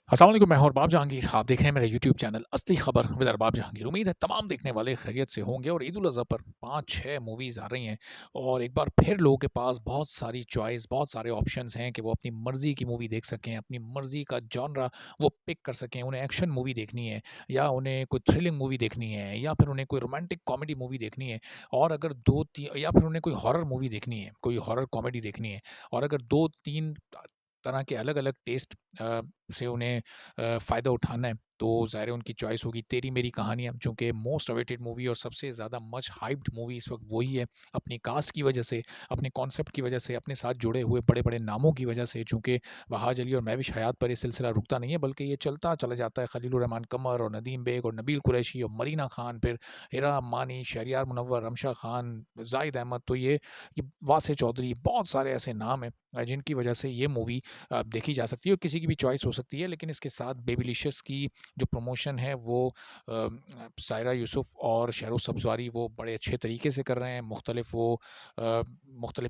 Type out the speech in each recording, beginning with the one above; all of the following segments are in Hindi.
अस्सलाम वालेकुम, मैं हूं अरबाब जहांगीर। आप देख रहे हैं मेरा यूट्यूब चैनल असली खबर विद अरबाब जहांगीर। उम्मीद है तमाम देखने वाले खैरियत से होंगे और ईद उल अज़हा पर 5-6 मूवीज़ आ रही हैं और एक बार फिर लोगों के पास बहुत सारी चॉइस, बहुत सारे ऑप्शंस हैं कि वो अपनी मर्ज़ी की मूवी देख सकें, अपनी मर्ज़ी का जॉनरा वो पिक कर सकें। उन्हें एक्शन मूवी देखनी है या उन्हें कोई थ्रिलिंग मूवी देखनी है या फिर उन्हें कोई रोमांटिक कॉमेडी मूवी देखनी है और अगर 2-3 या फिर उन्हें कोई हॉरर मूवी देखनी है, कोई हॉरर कॉमेडी देखनी है और अगर 2-3 तरह के अलग-अलग टेस्ट से उन्हें फ़ायदा उठाना है, तो ज़ाहिर है उनकी चॉइस होगी तेरी मेरी कहानियाँ, जो कि मोस्ट अवेटेड मूवी और सबसे ज़्यादा मच हाइप्ड मूवी इस वक़्त वही है। अपनी कास्ट की वजह से, अपने कॉन्सेप्ट की वजह से, अपने साथ जुड़े हुए बड़े-बड़े नामों की वजह से, चूँकि वहाज अली और महविश हयात पर ये सिलसिला रुकता नहीं है, बल्कि ये चलता चला जाता है। खलीलुर रहमान कमर और नदीम बेग और नबील कुरैशी और मरीना खान, फिर हिरा अम्मानी, शहरयार मुनव्वर, रमशा खान, ज़ाहिद अहमद, तो ये वासे चौधरी, बहुत सारे ऐसे नाम हैं जिनकी वजह से ये मूवी देखी जा सकती है और किसी की भी चॉइस हो सकती है। लेकिन इसके साथ बेबीलिशियस की जो प्रमोशन है वो सायरा यूसुफ और शहरोज़ सब्ज़वारी वो बड़े अच्छे तरीके से कर रहे हैं। मुख्तलिफ़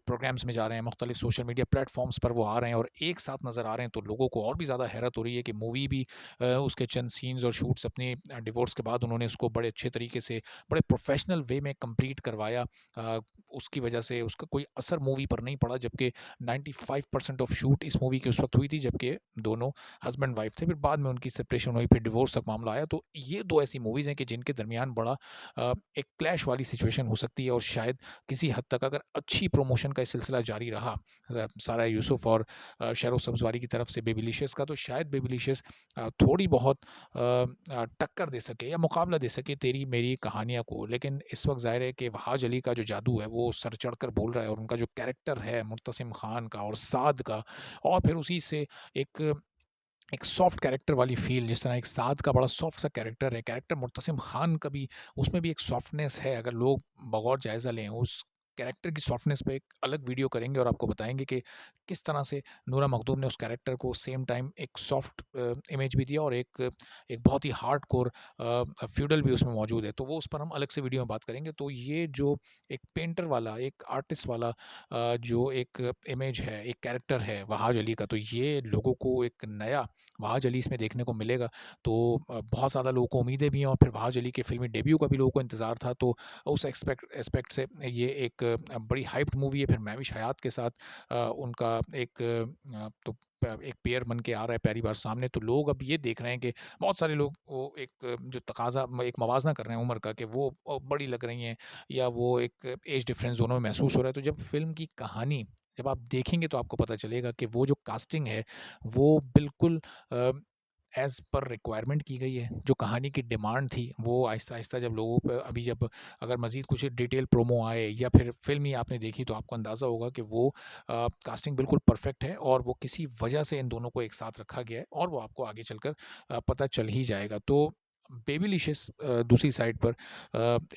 प्रोग्राम्स में जा रहे हैं, मुख्तलिफ़ सोशल मीडिया प्लेटफ़ॉर्म्स पर वो आ रहे हैं और एक साथ नज़र आ रहे हैं, तो लोगों को और भी ज़्यादा हैरत हो रही है कि मूवी भी उसके चंद सीन्स और शूट्स अपने डिवोर्स के बाद उन्होंने उसको बड़े अच्छे तरीके से, बड़े प्रोफ़ेशनल वे में कंप्लीट करवाया। उसकी वजह से उसका कोई असर मूवी पर नहीं पड़ा, जबकि 95% ऑफ शूट इस मूवी की उस वक़्त हुई थी, जबकि दोनों हस्बैंड वाइफ थे। फिर बाद में उनकी सेपरेशन हुई, फिर डिवोर्स तक मामला आया। तो ये 2 ऐसी मूवीज़ हैं कि जिनके दरमियान बड़ा एक क्लैश वाली सिचुएशन हो सकती है और शायद किसी हद तक अगर अच्छी प्रमोशन का ये सिलसिला जारी रहा सारा यूसुफ और शहरोज़ सब्ज़वारी की तरफ से बेबीलिशियस का, तो शायद बेबीलिशियस थोड़ी बहुत टक्कर दे सके या मुकाबला दे सके तेरी मेरी कहानियाँ को। लेकिन इस वक़्त ज़ाहिर है कि वहाज अली का जो जादू है वो सर चढ़कर बोल रहा है और उनका जो कैरेक्टर है मुर्तसिम खान का और साद का, और फिर उसी से एक एक सॉफ्ट कैरेक्टर वाली फ़ील, जिस तरह एक साद का बड़ा सॉफ्ट सा कैरेक्टर है, कैरेक्टर मुर्तसिम खान का भी उसमें भी एक सॉफ्टनेस है। अगर लोग बगौर जायज़ा लें उस कैरेक्टर की सॉफ्टनेस पे एक अलग वीडियो करेंगे और आपको बताएँगे कि किस तरह से नूरा मखदूम ने उस कैरेक्टर को सेम टाइम एक सॉफ्ट इमेज भी दिया और एक बहुत ही हार्डकोर फ्यूडल भी उसमें मौजूद है। तो वो उस पर हम अलग से वीडियो में बात करेंगे। तो ये जो एक पेंटर वाला, एक आर्टिस्ट वाला जो एक इमेज है, एक कैरेक्टर है वहाज अली का, तो ये लोगों को एक नया वहाज अली इसमें देखने को मिलेगा। तो बहुत ज़्यादा लोगों को उम्मीदें भी हैं और फिर वहाज अली के फ़िल्मी डेब्यू का भी लोगों को इंतज़ार था। तो उस एस्पेक्ट से ये एक बड़ी हाइप्ड मूवी है। फिर महविश हयात के साथ उनका एक एक पेयर बन के आ रहा है पहली बार सामने। तो लोग अब ये देख रहे हैं कि बहुत सारे लोग वो एक जो तकाज़ा एक मवाज़ना कर रहे हैं उम्र का, कि वो बड़ी लग रही हैं या वो एक एज डिफ़रेंस दोनों में महसूस हो रहा है। तो जब फ़िल्म की कहानी जब आप देखेंगे तो आपको पता चलेगा कि वो जो कास्टिंग है वो बिल्कुल अ, एज़ पर रिक्वायरमेंट की गई है। जो कहानी की डिमांड थी वो आहिस्ता-आहिस्ता जब लोगों पे अभी जब अगर मज़ीद कुछ डिटेल प्रोमो आए या फिर फ़िल्म ही आपने देखी तो आपको अंदाज़ा होगा कि वो कास्टिंग बिल्कुल परफ़ेक्ट है और वो किसी वजह से इन दोनों को एक साथ रखा गया है और वो आपको आगे चलकर पता चल ही जाएगा। तो बेबीलिशियस दूसरी साइड पर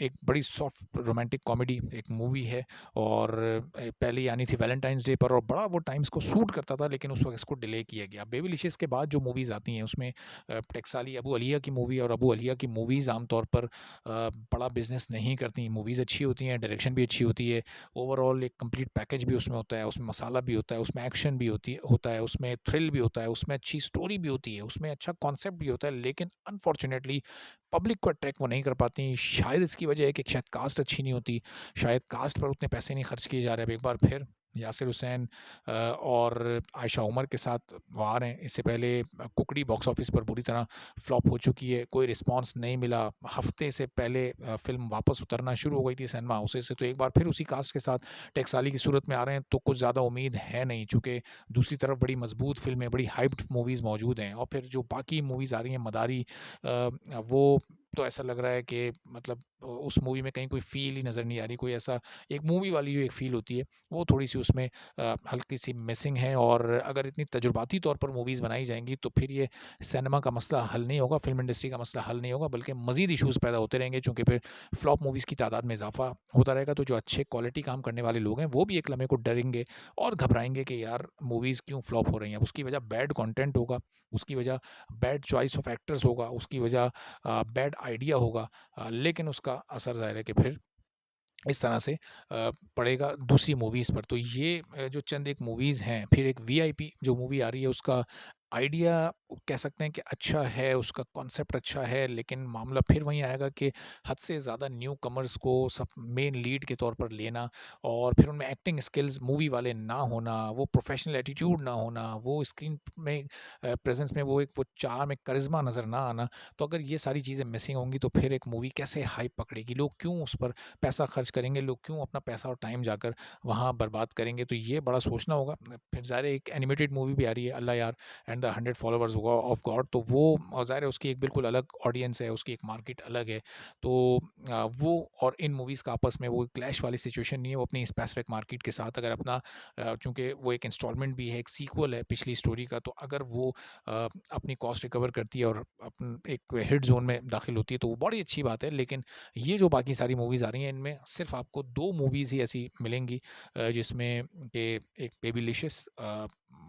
एक बड़ी सॉफ्ट रोमांटिक कॉमेडी एक मूवी है और पहले ही आनी थी वैलेंटाइन्स डे पर और बड़ा वो टाइम्स को सूट करता था, लेकिन उस वक़्त इसको डिले किया गया। बेबीलिशियस के बाद जो मूवीज़ आती हैं उसमें टकसाली अबू अलिया की मूवी, और अबू अलिया की मूवीज़ आमतौर पर बड़ा बिज़नेस नहीं करती। मूवीज़ अच्छी होती हैं, डायरेक्शन भी अच्छी होती है, ओवरऑल एक कंप्लीट पैकेज भी उसमें होता है, उसमें मसाला भी होता है, उसमें एक्शन भी होता है, उसमें थ्रिल भी होता है, उसमें अच्छी स्टोरी भी होती है, उसमें अच्छा कॉन्सेप्ट भी होता है, लेकिन अनफॉर्च्युनेटली पब्लिक को अट्रैक्ट वो नहीं कर पाती। शायद इसकी वजह है कि शायद कास्ट अच्छी नहीं होती, शायद कास्ट पर उतने पैसे नहीं खर्च किए जा रहे। अब एक बार फिर यासिर हुसैन और आयशा उमर के साथ वो आ रहे हैं। इससे पहले कुकड़ी बॉक्स ऑफिस पर बुरी तरह फ्लॉप हो चुकी है, कोई रिस्पॉन्स नहीं मिला। हफ्ते से पहले फ़िल्म वापस उतरना शुरू हो गई थी सिनेमा हाउसेज़ से, तो एक बार फिर उसी कास्ट के साथ टकसाली की सूरत में आ रहे हैं, तो कुछ ज़्यादा उम्मीद है नहीं, चूँकि दूसरी तरफ बड़ी मज़बूत फ़िल्में, बड़ी हाइप्ड मूवीज़ मौजूद हैं। और फिर जो बाकी मूवीज़ आ रही हैं मदारी, वो तो ऐसा लग रहा है कि मतलब उस मूवी में कहीं कोई फ़ील ही नज़र नहीं आ रही। कोई ऐसा एक मूवी वाली जो एक फ़ील होती है, वो थोड़ी-सी उसमें हल्की-सी मिसिंग है। और अगर इतनी तजुर्बाती तौर पर मूवीज़ बनाई जाएँगी, तो फिर ये सिनेमा का मसला हल नहीं होगा, फ़िल्म इंडस्ट्री का मसला हल नहीं होगा, बल्कि मज़ीद इश्यूज़ पैदा होते रहेंगे, चूँकि फिर फ्लॉप मूवीज़ की तादाद में इज़ाफ़ा होता रहेगा। तो जो अच्छे क्वालिटी काम करने वाले लोग हैं, वो भी एक लम्हे को डरेंगे और घबराएँगे कि यार मूवीज़ क्यों फ्लॉप हो रही हैं। उसकी वजह बैड कंटेंट होगा, उसकी वजह बैड चॉइस ऑफ एक्टर्स होगा, उसकी वजह बैड आइडिया होगा, लेकिन उसका असर ज़ाहिर है कि फिर इस तरह से पड़ेगा दूसरी मूवीज़ पर। तो ये जो चंद एक मूवीज़ हैं, फिर एक वीआईपी जो मूवी आ रही है उसका आइडिया कह सकते हैं कि अच्छा है, उसका कॉन्सेप्ट अच्छा है, लेकिन मामला फिर वहीं आएगा कि हद से ज़्यादा न्यू कमर्स को सब मेन लीड के तौर पर लेना और फिर उनमें एक्टिंग स्किल्स मूवी वाले ना होना, वो प्रोफ़ेशनल एटीट्यूड ना होना, वो स्क्रीन में प्रेज़ेंस में वो एक वो चार्म, एक करिश्मा नज़र ना आना। तो अगर ये सारी चीज़ें मिसिंग होंगी तो फिर एक मूवी कैसे हाइप पकड़ेगी? लोग क्यों उस पर पैसा खर्च करेंगे? लोग क्यों अपना पैसा और टाइम जाकर वहाँ बर्बाद करेंगे? तो ये बड़ा सोचना होगा। फिर ज़ाहिर है एक एनिमेटेड मूवी भी आ रही है, अल्लाह यार and the 100 followers of God, तो वो ज़ाहिर है उसकी एक बिल्कुल अलग ऑडियंस है, उसकी एक मार्केट अलग है। तो वो और इन मूवीज़ का आपस में वो क्लैश वाली सिचुएशन नहीं है, वो अपनी स्पेसिफिक मार्केट के साथ अगर अपना चूँकि वो एक इंस्टॉलमेंट भी है, एक सीक्वल है पिछली स्टोरी का, तो अगर वो अपनी कॉस्ट रिकवर करती है और अपन एक हिट ज़ोन में दाखिल होती है, तो वो बड़ी अच्छी बात है। लेकिन ये जो बाकी सारी मूवीज़ आ रही हैं, इनमें सिर्फ़ आपको 2 मूवीज़ ही ऐसी मिलेंगी जिसमें कि एक बेबीलिशियस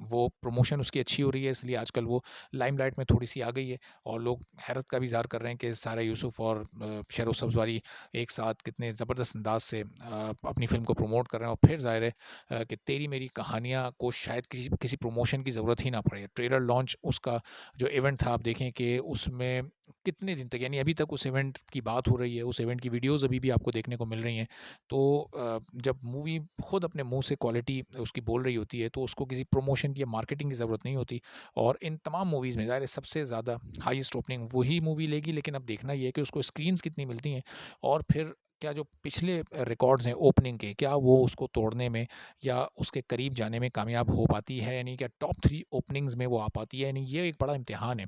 वो प्रमोशन उसकी अच्छी हो रही है, इसलिए आजकल वो लाइमलाइट में थोड़ी-सी आ गई है और लोग हैरत का भी इज़हार कर रहे हैं कि सारा यूसुफ और शेरो सब्ज़वारी एक साथ कितने ज़बरदस्त अंदाज़ से अपनी फ़िल्म को प्रमोट कर रहे हैं और फिर ज़ाहिर है कि तेरी मेरी कहानियाँ को शायद किसी किसी प्रमोशन की ज़रूरत ही ना पड़े। ट्रेलर लॉन्च उसका जो इवेंट था, आप देखें कि उसमें कितने दिन तक, यानी अभी तक उस इवेंट की बात हो रही है, उस इवेंट की वीडियोज़ अभी भी आपको देखने को मिल रही हैं। तो जब मूवी खुद अपने मुँह से क्वालिटी उसकी बोल रही होती है, तो उसको किसी प्रमोशन की या मार्केटिंग की ज़रूरत नहीं होती। और इन तमाम मूवीज़ में ज़ाहिर है सबसे ज़्यादा हाईएस्ट ओपनिंग वही मूवी लेगी, लेकिन अब देखना ये है कि उसको स्क्रीन्स कितनी मिलती हैं और फिर क्या जो पिछले रिकॉर्ड्स हैं ओपनिंग के, क्या वो उसको तोड़ने में या उसके करीब जाने में कामयाब हो पाती है, यानी क्या टॉप 3 ओपनिंग्स में वो आ पाती है, यानी ये एक बड़ा इम्तिहान है।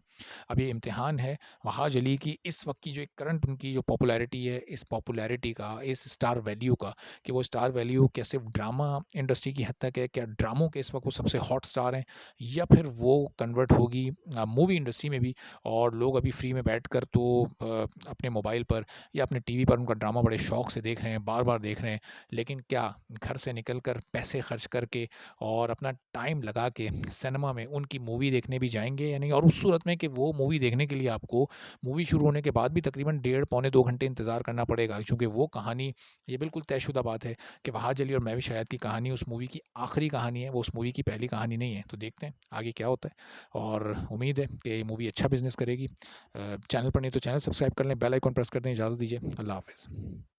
अब ये इम्तिहान है वहाज अली की इस वक़्त की जो एक करंट उनकी जो पॉपुलैरिटी है, इस पॉपुलैरिटी का, इस स्टार वैल्यू का, कि वो स्टार वैल्यू क्या सिर्फ ड्रामा इंडस्ट्री की हद तक है, क्या ड्रामों के इस वक्त वो सबसे हॉट स्टार हैं, या फिर वो कन्वर्ट होगी मूवी इंडस्ट्री में भी और लोग अभी फ्री में बैठकर तो अपने मोबाइल पर या अपने टीवी पर उनका ड्रामा बड़े शौक से देख रहे हैं, बार बार देख रहे हैं, लेकिन क्या घर से निकल कर पैसे खर्च करके और अपना टाइम लगा के सिनेमा में उनकी मूवी देखने भी जाएंगे या नहीं? और उस सूरत में कि वो मूवी देखने के लिए आपको मूवी शुरू होने के बाद भी तकरीबन डेढ़ पौने 2 घंटे इंतज़ार करना पड़ेगा, क्योंकि वो कहानी, ये बिल्कुल तयशुदा बात है कि वहाज अली और महवी शायाद की कहानी उस मूवी की आखिरी कहानी है, वो उस मूवी की पहली कहानी नहीं है। तो देखते हैं आगे क्या होता है और उम्मीद है कि ये मूवी अच्छा बिज़नेस करेगी। चैनल पर नहीं तो चैनल सब्सक्राइब कर लें, बेल आइकन प्रेस कर दें। इजाज़त दीजिए, अल्लाह हाफ़िज़।